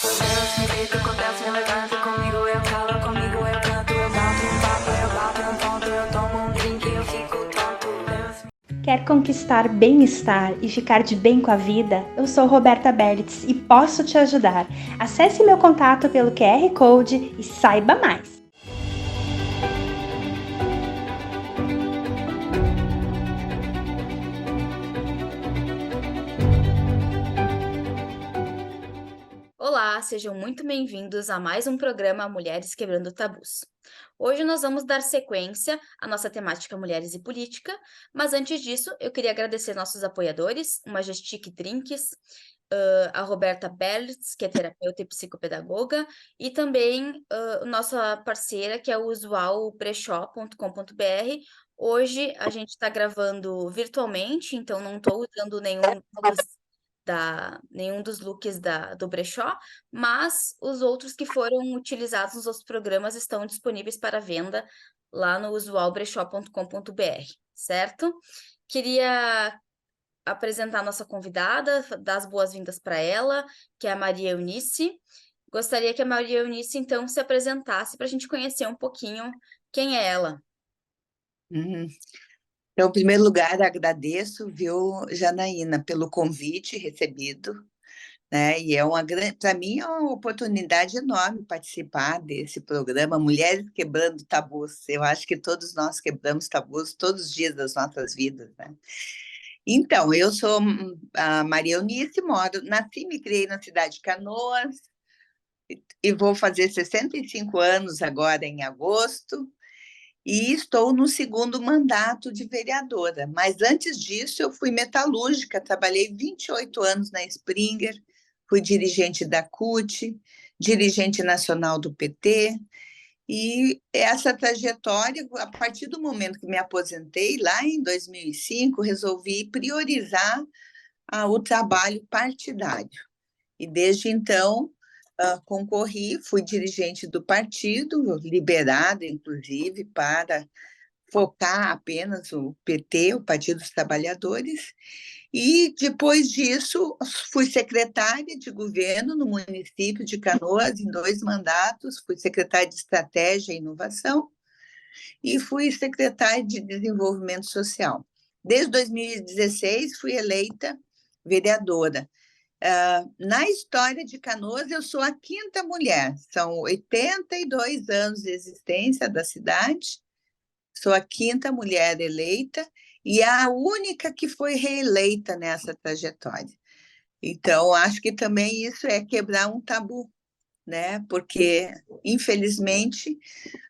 Deus me deita, acontece, me levanta comigo, eu calo, comigo eu canto, eu bato um papo, eu bato um ponto, eu tomo um drink, eu fico tonto. Quer conquistar bem-estar e ficar de bem com a vida? Eu sou Roberta Berlitz e posso te ajudar. Acesse meu contato pelo QR Code e saiba mais. Olá, sejam muito bem-vindos a mais um programa Mulheres Quebrando Tabus. Hoje nós vamos dar sequência à nossa temática Mulheres e Política, mas antes disso eu queria agradecer nossos apoiadores, o Majestic Drinks, a Roberta Berlitz, que é terapeuta e psicopedagoga, e também nossa parceira, que é o usualbrechó.com.br. Hoje a gente está gravando virtualmente, então não estou usando nenhum dos looks do brechó, mas os outros que foram utilizados nos outros programas estão disponíveis para venda lá no usualbrechó.com.br, certo? Queria apresentar a nossa convidada, dar as boas-vindas para ela, que é a Maria Eunice. Gostaria que a Maria Eunice, então, se apresentasse para a gente conhecer um pouquinho quem é ela. Uhum. Então, em primeiro lugar, agradeço, viu, Janaína, pelo convite recebido, né? E é uma grande, para mim é uma oportunidade enorme participar desse programa Mulheres Quebrando Tabus. Eu acho que todos nós quebramos tabus todos os dias das nossas vidas, né? Então, eu sou a Maria Eunice, nasci e me criei na cidade de Canoas e vou fazer 65 anos agora em agosto. E estou no segundo mandato de vereadora, mas antes disso eu fui metalúrgica, trabalhei 28 anos na Springer, fui dirigente da CUT, dirigente nacional do PT, e essa trajetória, a partir do momento que me aposentei, lá em 2005, resolvi priorizar o trabalho partidário. E desde então, concorri, fui dirigente do partido, liberada, inclusive, para focar apenas o PT, o Partido dos Trabalhadores, e depois disso fui secretária de governo no município de Canoas em 2 mandatos, fui secretária de Estratégia e Inovação e fui secretária de Desenvolvimento Social. Desde 2016 fui eleita vereadora. Na história de Canoas, eu sou a quinta mulher, são 82 anos de existência da cidade, sou a quinta mulher eleita e a única que foi reeleita nessa trajetória. Então, acho que também isso é quebrar um tabu, né? Porque, infelizmente,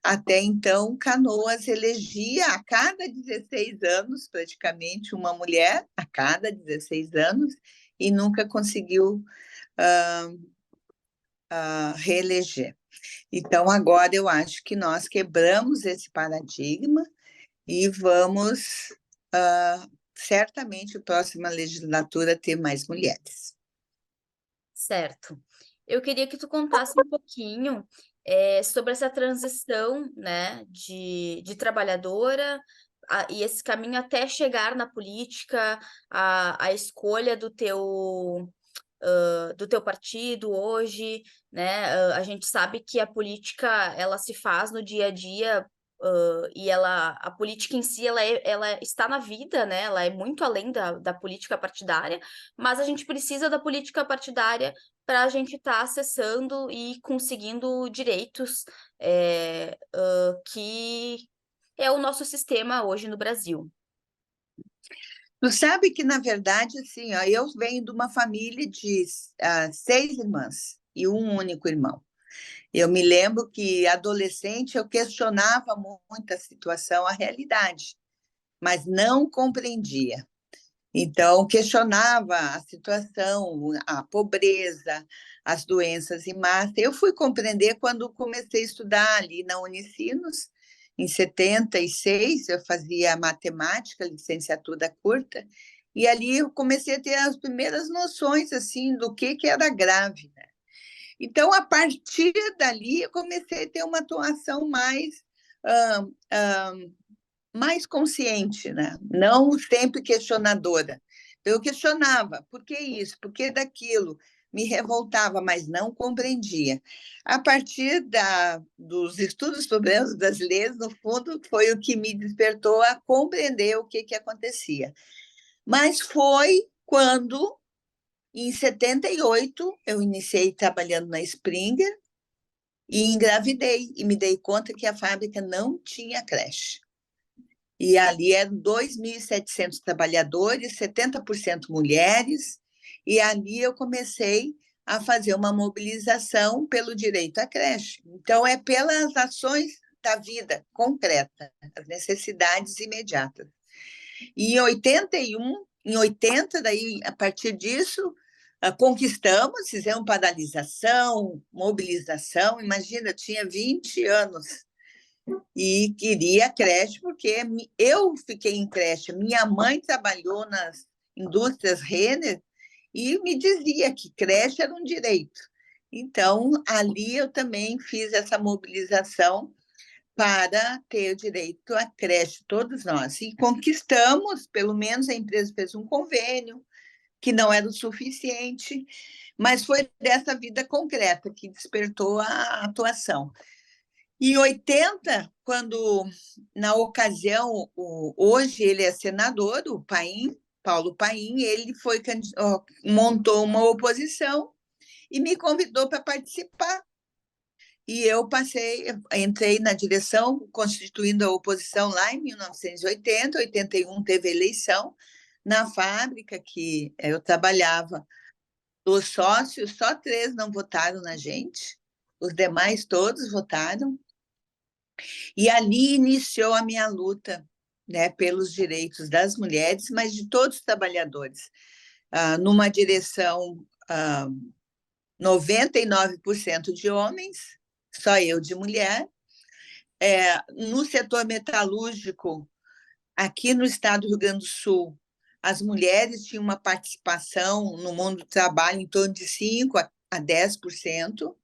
até então, Canoas elegia a cada 16 anos, praticamente, uma mulher a cada 16 anos, e nunca conseguiu reeleger. Então, agora eu acho que nós quebramos esse paradigma e vamos, certamente, a próxima legislatura ter mais mulheres. Certo. Eu queria que tu contasse um pouquinho sobre essa transição, né, de trabalhadora e esse caminho até chegar na política, a escolha do teu partido hoje, né? A gente sabe que a política ela se faz no dia a dia. E a política em si, ela está na vida, né? Ela é muito além da política partidária, mas a gente precisa da política partidária para a gente estar acessando e conseguindo direitos que é o nosso sistema hoje no Brasil. Tu sabe que, na verdade, assim, ó, eu venho de uma família de 6 irmãs e um único irmão. Eu me lembro que, adolescente, eu questionava muito a situação, a realidade, mas não compreendia. Então, questionava a situação, a pobreza, as doenças em massa. Eu fui compreender quando comecei a estudar ali na Unicinos, em 76, eu fazia matemática, licenciatura curta, e ali eu comecei a ter as primeiras noções assim do que era grave, né? Então, a partir dali, eu comecei a ter uma atuação mais consciente, né? Não sempre questionadora. Eu questionava, por que isso? Por que daquilo? me revoltava, mas não compreendia. A partir dos estudos sobre os brasileiros, no fundo, foi o que me despertou a compreender o que acontecia. Mas foi quando, em 78, eu iniciei trabalhando na Springer e engravidei, e me dei conta que a fábrica não tinha creche. E ali eram 2.700 trabalhadores, 70% mulheres, e ali eu comecei a fazer uma mobilização pelo direito à creche. Então, é pelas ações da vida concreta, as necessidades imediatas. E em 81, em 80, daí, a partir disso, conquistamos, fizemos paralisação, mobilização. Imagina, eu tinha 20 anos e queria creche, porque eu fiquei em creche. Minha mãe trabalhou nas indústrias Renner e me dizia que creche era um direito. Então, ali eu também fiz essa mobilização para ter o direito à creche, todos nós. E conquistamos, pelo menos a empresa fez um convênio, que não era o suficiente, mas foi dessa vida concreta que despertou a atuação. Em 80, quando, na ocasião, hoje ele é senador, o Paim, Paulo Paim, ele montou uma oposição e me convidou para participar. E eu entrei na direção, constituindo a oposição lá em 1980, 81 teve eleição na fábrica que eu trabalhava. Os sócios, só 3 não votaram na gente, os demais todos votaram. E ali iniciou a minha luta, né, pelos direitos das mulheres, mas de todos os trabalhadores. Numa direção 99% de homens, só eu de mulher. No setor metalúrgico, aqui no estado do Rio Grande do Sul, as mulheres tinham uma participação no mundo do trabalho em torno de 5% a 10%.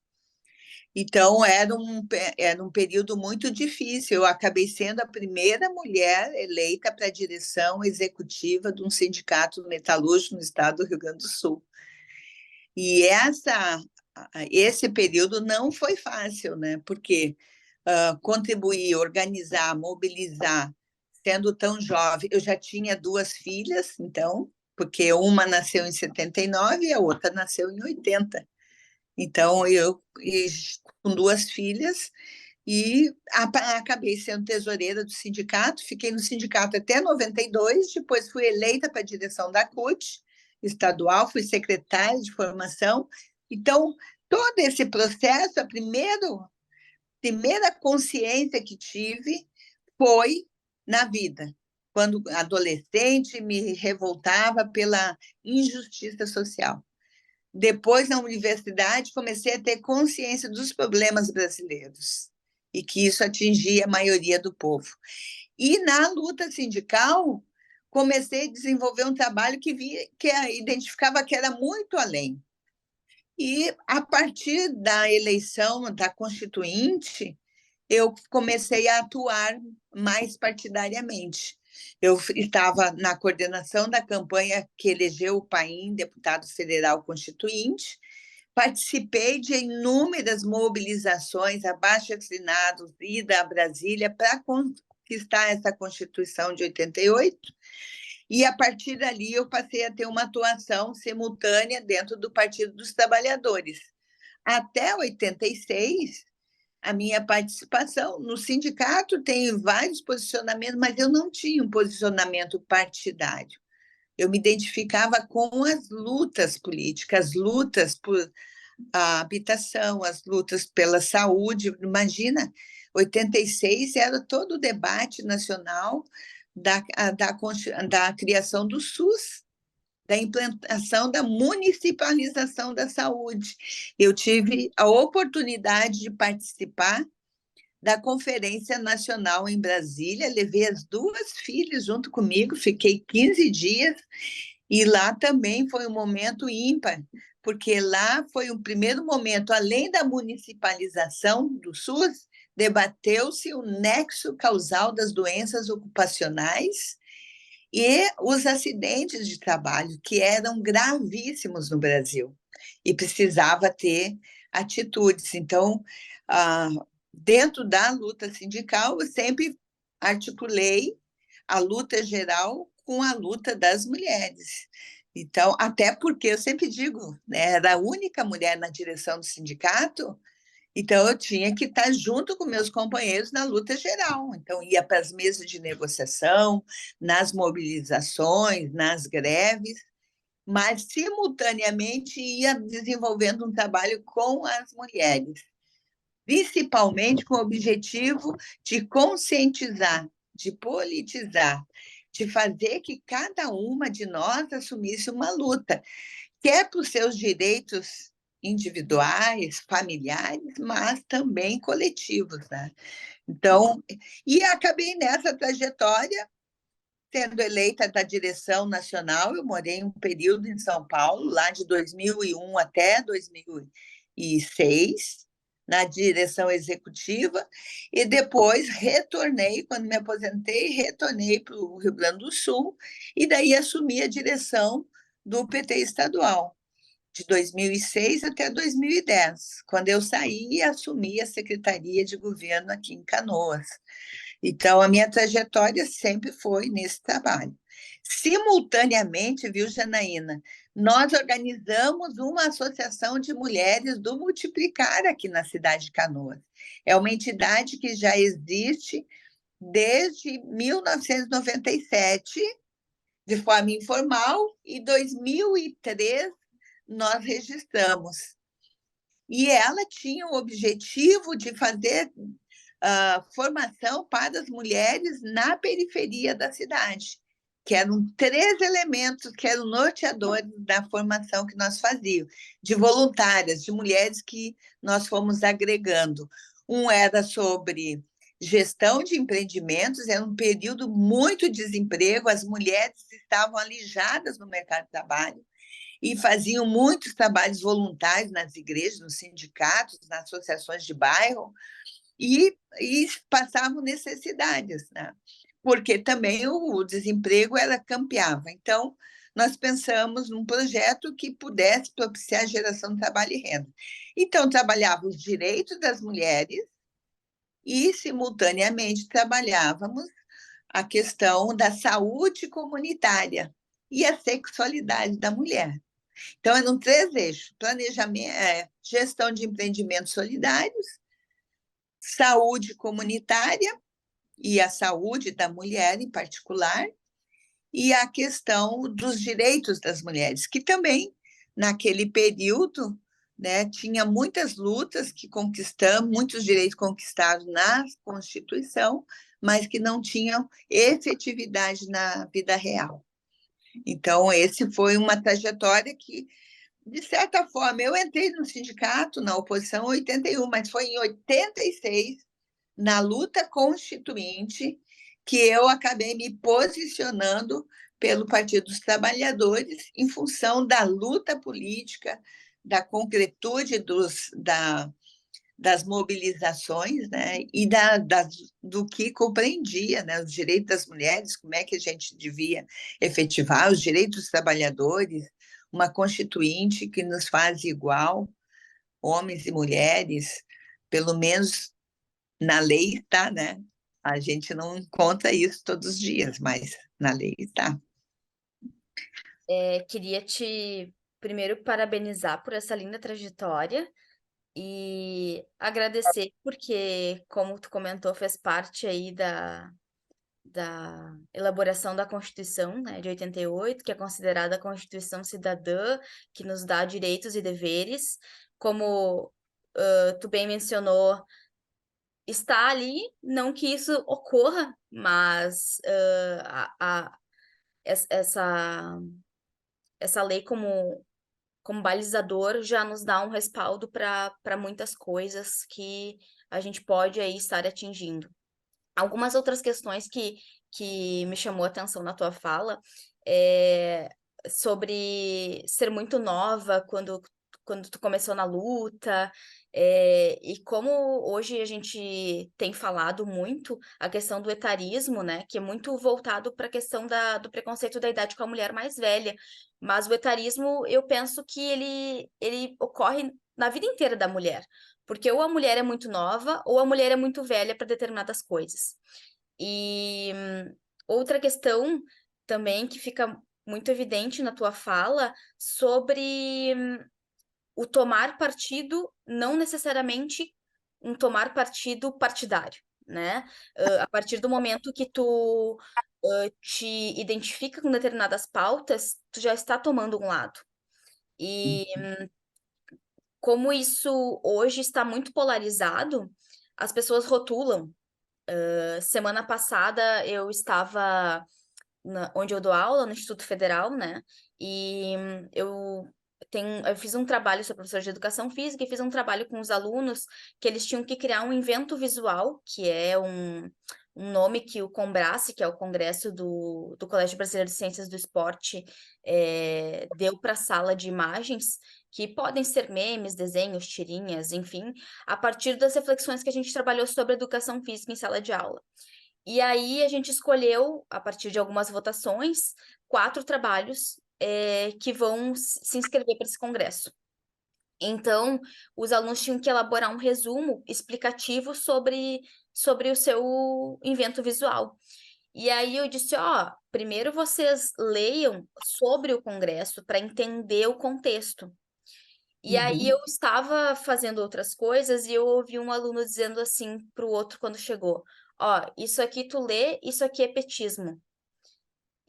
Então, era um período muito difícil. Eu acabei sendo a primeira mulher eleita para a direção executiva de um sindicato metalúrgico no estado do Rio Grande do Sul. E esse período não foi fácil, né? Porque contribuir, organizar, mobilizar, sendo tão jovem, eu já tinha 2 filhas, então, porque uma nasceu em 79 e a outra nasceu em 80. Então, eu com 2 filhas e acabei sendo tesoureira do sindicato, fiquei no sindicato até 92, depois fui eleita para a direção da CUT estadual, fui secretária de formação. Então, todo esse processo, a primeira consciência que tive foi na vida, quando adolescente me revoltava pela injustiça social. Depois, na universidade, comecei a ter consciência dos problemas brasileiros e que isso atingia a maioria do povo. E na luta sindical, comecei a desenvolver um trabalho que identificava que era muito além. E, a partir da eleição da Constituinte, eu comecei a atuar mais partidariamente. Eu estava na coordenação da campanha que elegeu o Paim, deputado federal constituinte, participei de inúmeras mobilizações, abaixo-assinados, ida a Brasília para conquistar essa Constituição de 88, e a partir dali eu passei a ter uma atuação simultânea dentro do Partido dos Trabalhadores. Até 86, a minha participação no sindicato tem vários posicionamentos, mas eu não tinha um posicionamento partidário. Eu me identificava com as lutas políticas, as lutas por a habitação, as lutas pela saúde. Imagina, 86 era todo o debate nacional da criação do SUS, da implantação da municipalização da saúde. Eu tive a oportunidade de participar da Conferência Nacional em Brasília, levei as 2 filhas junto comigo, fiquei 15 dias, e lá também foi um momento ímpar, porque lá foi um primeiro momento, além da municipalização do SUS, debateu-se o nexo causal das doenças ocupacionais e os acidentes de trabalho, que eram gravíssimos no Brasil, e precisava ter atitudes. Então, ah, dentro da luta sindical, eu sempre articulei a luta geral com a luta das mulheres. Então, até porque eu sempre digo, né, era a única mulher na direção do sindicato, então eu tinha que estar junto com meus companheiros na luta geral. Então, ia para as mesas de negociação, nas mobilizações, nas greves, mas simultaneamente ia desenvolvendo um trabalho com as mulheres, principalmente com o objetivo de conscientizar, de politizar, de fazer que cada uma de nós assumisse uma luta, quer para os seus direitos individuais, familiares, mas também coletivos, né? Então, e acabei nessa trajetória sendo eleita da direção nacional. Eu morei um período em São Paulo, lá de 2001 até 2006, na direção executiva, e depois retornei, quando me aposentei, retornei para o Rio Grande do Sul, e daí assumi a direção do PT estadual, de 2006 até 2010, quando eu saí e assumi a Secretaria de Governo aqui em Canoas. Então, a minha trajetória sempre foi nesse trabalho. Simultaneamente, viu, Janaína, nós organizamos uma associação de mulheres do Multiplicar aqui na cidade de Canoas. É uma entidade que já existe desde 1997, de forma informal, e em 2003 nós registramos. E ela tinha o objetivo de fazer formação para as mulheres na periferia da cidade, que eram 3 elementos que eram norteadores da formação que nós fazíamos, de voluntárias, de mulheres que nós fomos agregando. Um era sobre gestão de empreendimentos, era um período muito de desemprego, as mulheres estavam alijadas no mercado de trabalho, e faziam muitos trabalhos voluntários nas igrejas, nos sindicatos, nas associações de bairro, e passavam necessidades, né? Porque também o desemprego era campeava. Então, nós pensamos num projeto que pudesse propiciar a geração de trabalho e renda. Então, trabalhava os direitos das mulheres e, simultaneamente, trabalhávamos a questão da saúde comunitária e a sexualidade da mulher. Então, eram 3 eixos: planejamento, gestão de empreendimentos solidários, saúde comunitária e a saúde da mulher em particular, e a questão dos direitos das mulheres, que também, naquele período, né, tinha muitas lutas que conquistamos, muitos direitos conquistados na Constituição, mas que não tinham efetividade na vida real. Então, esse foi uma trajetória que, de certa forma, eu entrei no sindicato, na oposição, em 81, mas foi em 86, na luta constituinte, que eu acabei me posicionando pelo Partido dos Trabalhadores em função da luta política, da concretude das mobilizações, né, e do que compreendia, né, os direitos das mulheres, como é que a gente devia efetivar os direitos dos trabalhadores, uma constituinte que nos faz igual, homens e mulheres, pelo menos na lei está, né? A gente não encontra isso todos os dias, mas na lei está. Queria te primeiro parabenizar por essa linda trajetória e agradecer porque, como tu comentou, fez parte aí da elaboração da Constituição, né, de 88, que é considerada a Constituição cidadã, que nos dá direitos e deveres. Como tu bem mencionou, está ali, não que isso ocorra, mas essa lei como balizador já nos dá um respaldo para muitas coisas que a gente pode aí estar atingindo. Algumas outras questões que me chamou a atenção na tua fala é sobre ser muito nova quando quando tu começou na luta, e como hoje a gente tem falado muito a questão do etarismo, né, que é muito voltado para a questão do preconceito da idade com a mulher mais velha, mas o etarismo, eu penso que ele ocorre na vida inteira da mulher, porque ou a mulher é muito nova ou a mulher é muito velha para determinadas coisas. E outra questão também que fica muito evidente na tua fala sobre o tomar partido, não necessariamente um tomar partido partidário, né? A partir do momento que tu te identifica com determinadas pautas, tu já está tomando um lado. E como isso hoje está muito polarizado, as pessoas rotulam. Semana passada eu estava onde eu dou aula, no Instituto Federal, né? E eu fiz um trabalho, sou professora de educação física, e fiz um trabalho com os alunos que eles tinham que criar um invento visual, que é um nome que o Combrace, que é o Congresso do Colégio Brasileiro de Ciências do Esporte, deu para a sala de imagens, que podem ser memes, desenhos, tirinhas, enfim, a partir das reflexões que a gente trabalhou sobre educação física em sala de aula. E aí a gente escolheu, a partir de algumas votações, 4 trabalhos que vão se inscrever para esse congresso. Então, os alunos tinham que elaborar um resumo explicativo sobre o seu invento visual. E aí eu disse, primeiro vocês leiam sobre o congresso para entender o contexto. E aí eu estava fazendo outras coisas e eu ouvi um aluno dizendo assim para o outro quando chegou, isso aqui tu lê, isso aqui é petismo.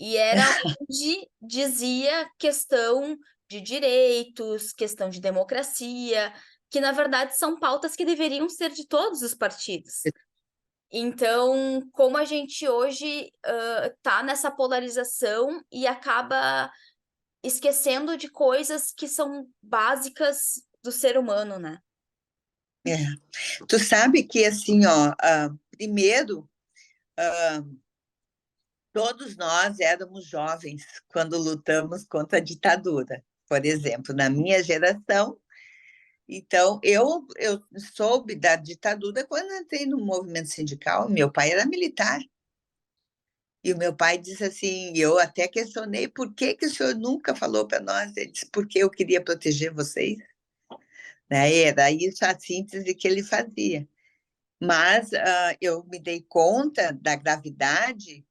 E era onde dizia questão de direitos, questão de democracia, que na verdade são pautas que deveriam ser de todos os partidos. Então, como a gente hoje está nessa polarização e acaba esquecendo de coisas que são básicas do ser humano, né? Tu sabe que, assim, primeiro, todos nós éramos jovens quando lutamos contra a ditadura, por exemplo, na minha geração. Então, eu soube da ditadura quando entrei no movimento sindical. Meu pai era militar. E o meu pai disse assim, eu até questionei, por que o senhor nunca falou para nós? Ele disse, porque eu queria proteger vocês. Né? Era isso a síntese que ele fazia. Mas eu me dei conta da gravidade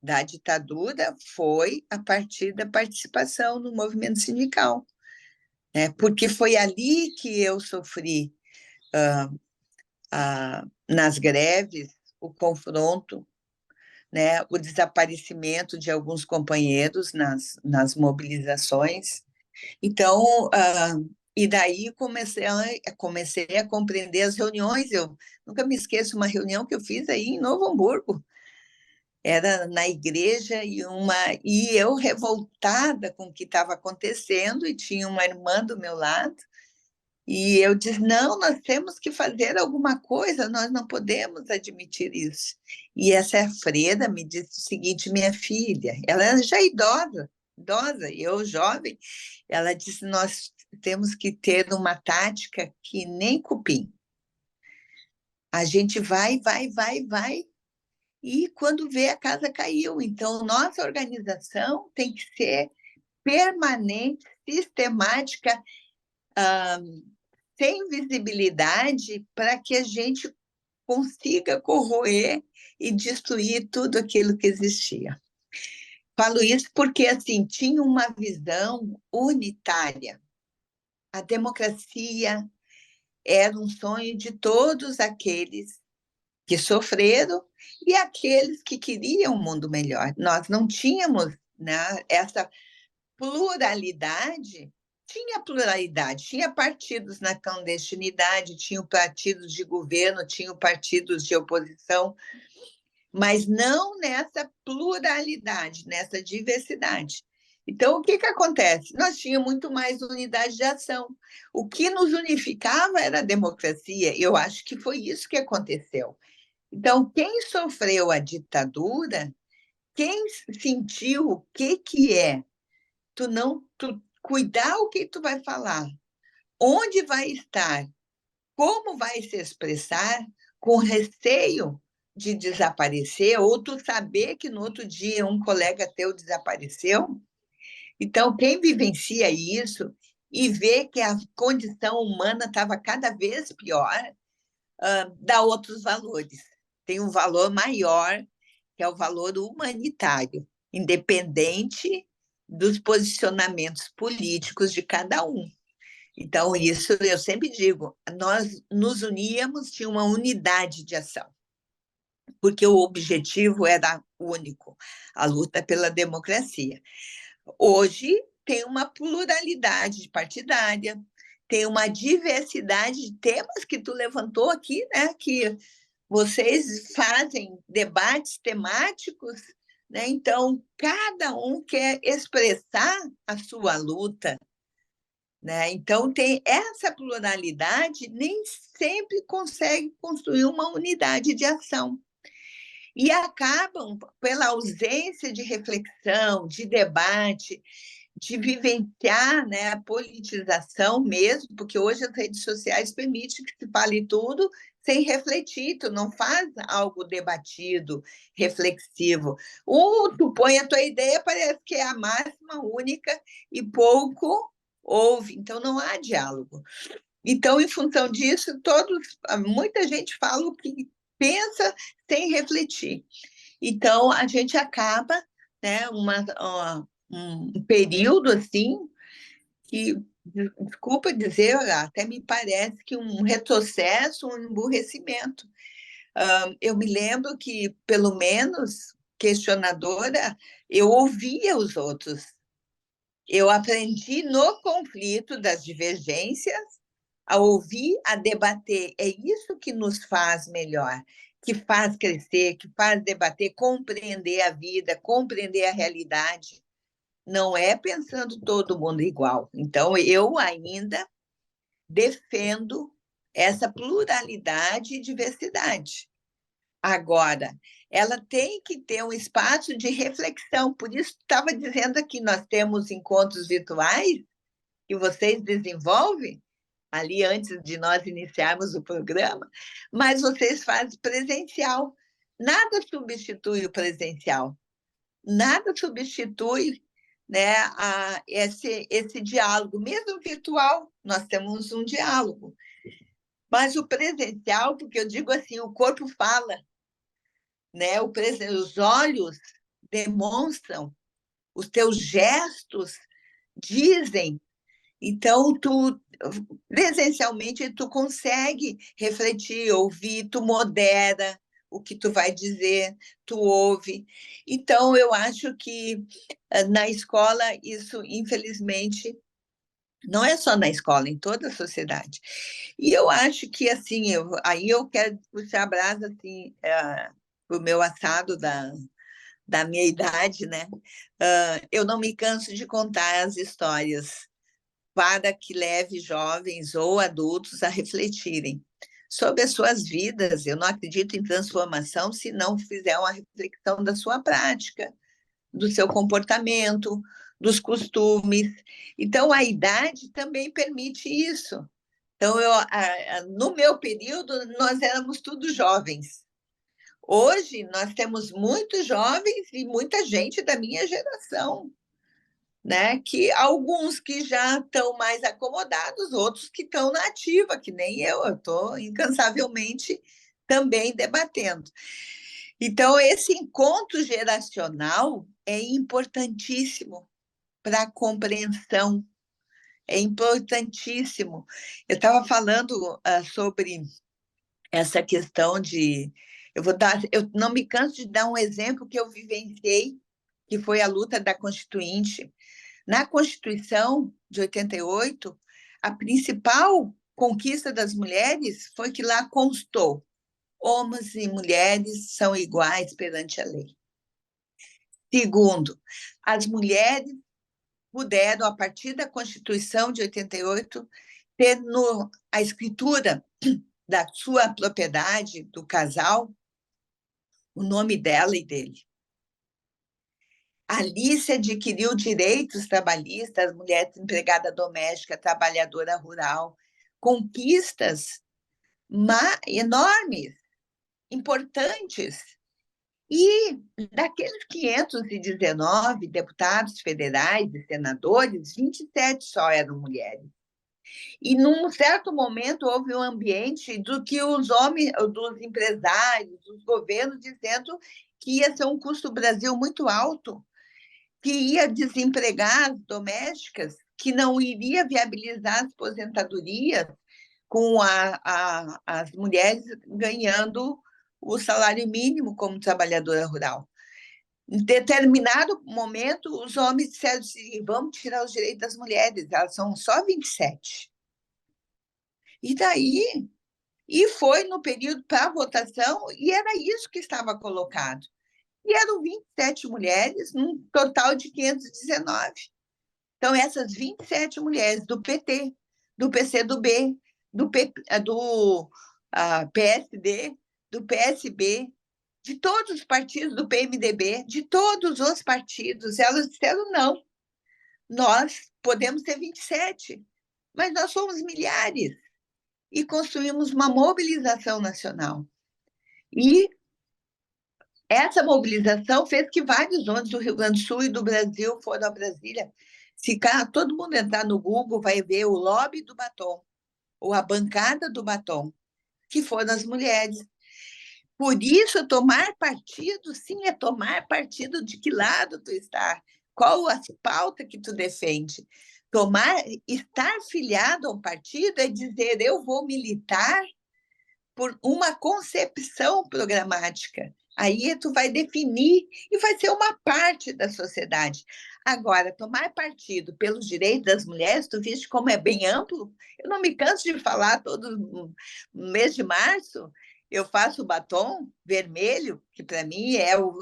da ditadura foi a partir da participação no movimento sindical, né? Porque foi ali que eu sofri, nas greves, o confronto, né? O desaparecimento de alguns companheiros nas mobilizações. Então, e daí comecei a compreender as reuniões. Eu nunca me esqueço uma reunião que eu fiz aí em Novo Hamburgo. Era na igreja e eu revoltada com o que estava acontecendo, e tinha uma irmã do meu lado, e eu disse, não, nós temos que fazer alguma coisa, nós não podemos admitir isso. E essa freira me disse o seguinte, minha filha, ela era já idosa, e eu jovem, ela disse, nós temos que ter uma tática que nem cupim. A gente vai, e quando vê, a casa caiu. Então, nossa organização tem que ser permanente, sistemática, sem visibilidade, para que a gente consiga corroer e destruir tudo aquilo que existia. Falo isso porque, assim, tinha uma visão unitária. A democracia era um sonho de todos aqueles que sofreram e aqueles que queriam um mundo melhor. Nós não tínhamos, né, essa pluralidade. Tinha partidos na clandestinidade, tinha partidos de governo, tinha partidos de oposição, mas não nessa pluralidade, nessa diversidade. Então, o que acontece? Nós tínhamos muito mais unidade de ação. O que nos unificava era a democracia. Eu acho que foi isso que aconteceu. Então, quem sofreu a ditadura, quem sentiu o que é tu cuidar o que tu vai falar, onde vai estar, como vai se expressar, com receio de desaparecer, ou tu saber que no outro dia um colega teu desapareceu. Então, quem vivencia isso e vê que a condição humana estava cada vez pior, dá outros valores. Tem um valor maior, que é o valor humanitário, independente dos posicionamentos políticos de cada um. Então, isso eu sempre digo, nós nos uníamos, tinha uma unidade de ação, porque o objetivo era único, a luta pela democracia. Hoje tem uma pluralidade partidária, tem uma diversidade de temas que tu levantou aqui, né? Que vocês fazem debates temáticos, né? Então, cada um quer expressar a sua luta, né? Então, tem essa pluralidade, nem sempre consegue construir uma unidade de ação. E acabam, pela ausência de reflexão, de debate, de vivenciar, né, a politização mesmo, porque hoje as redes sociais permitem que se fale tudo sem refletir, tu não faz algo debatido, reflexivo. Tu põe a tua ideia, parece que é a máxima única e pouco ouve, então não há diálogo. Então, em função disso, muita gente fala o que pensa sem refletir. Então, a gente acaba, né, um período assim, que, desculpa dizer, até me parece que um retrocesso, um emburrecimento. Eu me lembro que, pelo menos, questionadora, eu ouvia os outros. Eu aprendi no conflito das divergências a ouvir, a debater. É isso que nos faz melhor, que faz crescer, que faz debater, compreender a vida, compreender a realidade. Não é pensando todo mundo igual. Então, eu ainda defendo essa pluralidade e diversidade. Agora, ela tem que ter um espaço de reflexão. Por isso, estava dizendo aqui, nós temos encontros virtuais que vocês desenvolvem, ali antes de nós iniciarmos o programa, mas vocês fazem presencial. Nada substitui o presencial. Nada substitui, né, esse diálogo. Mesmo virtual, nós temos um diálogo. Mas o presencial, porque eu digo assim, o corpo fala, né? Os olhos demonstram, os teus gestos dizem. Então, presencialmente, tu consegue refletir, ouvir, tu modera o que tu vai dizer, tu ouve. Então, eu acho que na escola, isso, infelizmente, não é só na escola, em toda a sociedade. E eu acho que, assim, aí eu quero puxar a brasa, assim, para o meu assado da minha idade, né? Eu não me canso de contar as histórias para que leve jovens ou adultos a refletirem sobre as suas vidas. Eu não acredito em transformação se não fizer uma reflexão da sua prática, do seu comportamento, dos costumes. Então, a idade também permite isso. Então, no meu período, nós éramos todos jovens. Hoje, nós temos muitos jovens e muita gente da minha geração, né? Que alguns que já estão mais acomodados, outros que estão na ativa, que nem eu estou incansavelmente também debatendo. Então, esse encontro geracional é importantíssimo para a compreensão, é importantíssimo. Eu estava falando sobre essa questão de... Eu não me canso de dar um exemplo que eu vivenciei, que foi a luta da Constituinte. Na Constituição de 88, a principal conquista das mulheres foi que lá constou: homens e mulheres são iguais perante a lei. Segundo, as mulheres puderam, a partir da Constituição de 88, ter a escritura da sua propriedade, do casal, o nome dela e dele. Ali se adquiriu direitos trabalhistas, mulher empregada doméstica, trabalhadora rural, conquistas enormes, importantes. E daqueles 519 deputados federais e senadores, 27 só eram mulheres. E num certo momento houve um ambiente do que os homens, dos empresários, dos governos dizendo que ia ser um custo do Brasil muito alto, que ia desempregar as domésticas, que não iria viabilizar as aposentadorias com as mulheres ganhando o salário mínimo como trabalhadora rural. Em determinado momento, os homens disseram assim, vamos tirar os direitos das mulheres, elas são só 27. E daí, e foi no período para a votação, e era isso que estava colocado. E eram 27 mulheres, num total de 519. Então, essas 27 mulheres do PT, do PCdoB, do PSD, do PSB, de todos os partidos, do PMDB, de todos os partidos, elas disseram não. Nós podemos ter 27, mas nós somos milhares. E construímos uma mobilização nacional. E essa mobilização fez que vários ônibus do Rio Grande do Sul e do Brasil foram a Brasília. Se todo mundo entrar no Google, vai ver o lobby do batom, ou a bancada do batom, que foram as mulheres. Por isso, tomar partido, sim, é tomar partido de que lado tu está, qual a pauta que tu defende. Estar filiado a um partido é dizer, eu vou militar por uma concepção programática. Aí tu vai definir e vai ser uma parte da sociedade. Agora, tomar partido pelos direitos das mulheres, tu viste como é bem amplo? Eu não me canso de falar todo mês de março, eu faço o batom vermelho, que para mim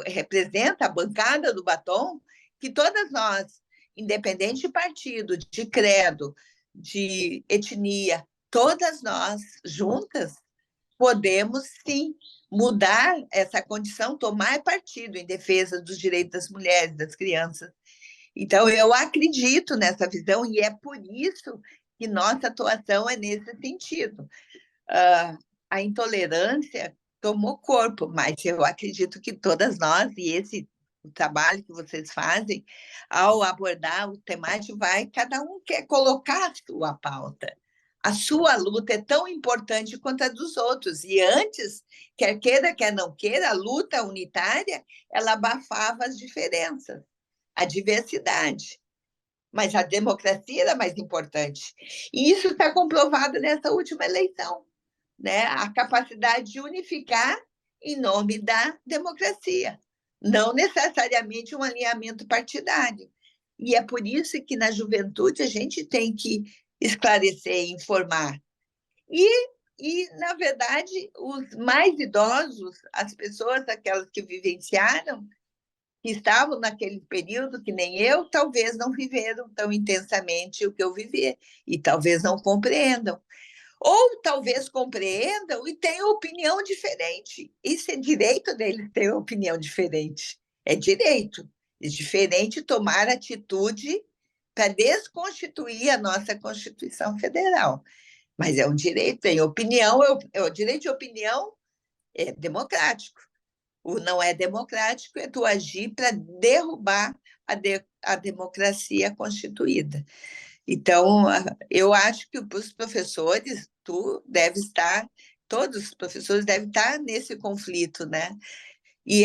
representa a bancada do batom, que todas nós, independente de partido, de credo, de etnia, todas nós juntas podemos, sim, mudar essa condição, tomar partido em defesa dos direitos das mulheres, das crianças. Então, eu acredito nessa visão e é por isso que nossa atuação é nesse sentido. A intolerância tomou corpo, mas eu acredito que todas nós, e o trabalho que vocês fazem, ao abordar o temático, cada um quer colocar a sua pauta. A sua luta é tão importante quanto a dos outros. E antes, quer queira, quer não queira, a luta unitária, ela abafava as diferenças, a diversidade. Mas a democracia era mais importante. E isso está comprovado nessa última eleição, né? A capacidade de unificar em nome da democracia, não necessariamente um alinhamento partidário. E é por isso que na juventude a gente tem que esclarecer, informar. E, na verdade, os mais idosos, as pessoas, aquelas que vivenciaram, que estavam naquele período, que nem eu, talvez não viveram tão intensamente o que eu vivi, e talvez não compreendam. Ou talvez compreendam e tenham opinião diferente. Isso é direito deles ter opinião diferente. É direito. É diferente tomar atitude para desconstituir a nossa Constituição Federal. Mas é um direito, tem opinião, o direito de opinião é democrático. O não é democrático é tu agir para derrubar a democracia constituída. Então, eu acho que para os professores, todos os professores devem estar nesse conflito, né? E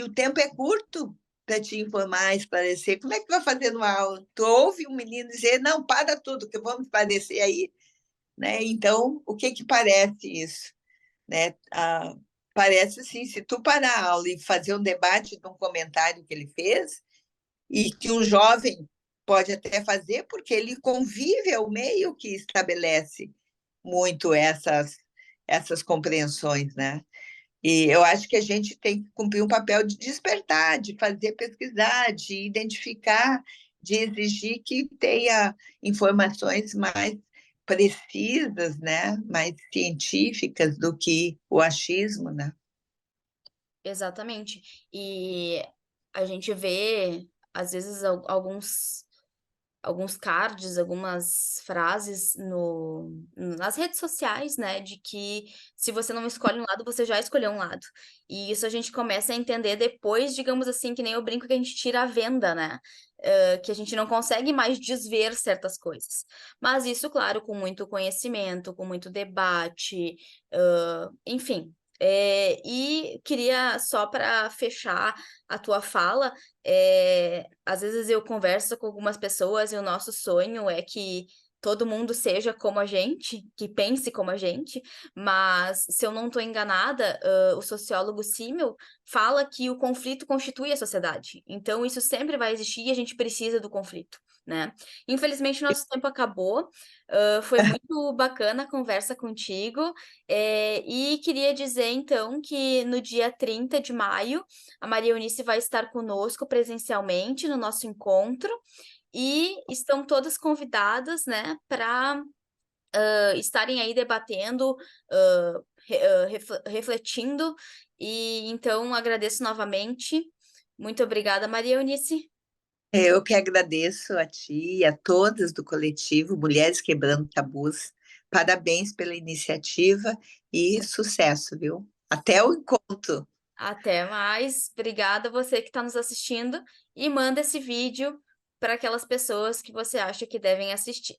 o tempo é curto para te informar, esclarecer. Como é que tu vai fazer numa aula? Tu ouve um menino dizer, não, para tudo, que vamos esclarecer aí. Né? Então, o que parece isso? Né? Parece assim, se tu parar a aula e fazer um debate de um comentário que ele fez, e que um jovem pode até fazer, porque ele convive ao meio que estabelece muito essas compreensões, né? E eu acho que a gente tem que cumprir um papel de despertar, de fazer pesquisar, de identificar, de exigir que tenha informações mais precisas, né? Mais científicas do que o achismo, né? Exatamente. E a gente vê às vezes, alguns cards, algumas frases nas redes sociais, né, de que se você não escolhe um lado, você já escolheu um lado. E isso a gente começa a entender depois, digamos assim, que nem eu brinco que a gente tira a venda, né? Que a gente não consegue mais desver certas coisas. Mas isso, claro, com muito conhecimento, com muito debate, enfim. E queria, só para fechar a tua fala, às vezes eu converso com algumas pessoas e o nosso sonho é que todo mundo seja como a gente, que pense como a gente, mas se eu não estou enganada, o sociólogo Simmel fala que o conflito constitui a sociedade. Então isso sempre vai existir e a gente precisa do conflito, né? Infelizmente nosso tempo acabou. Foi muito bacana a conversa contigo, e queria dizer então que no dia 30 de maio a Maria Eunice vai estar conosco presencialmente no nosso encontro e estão todas convidadas, né, para estarem aí debatendo, refletindo. E então agradeço novamente. Muito obrigada, Maria Eunice. Eu que agradeço a ti e a todas do coletivo Mulheres Quebrando Tabus. Parabéns pela iniciativa e sucesso, viu? Até o encontro. Até mais. Obrigada a você que está nos assistindo e manda esse vídeo para aquelas pessoas que você acha que devem assistir.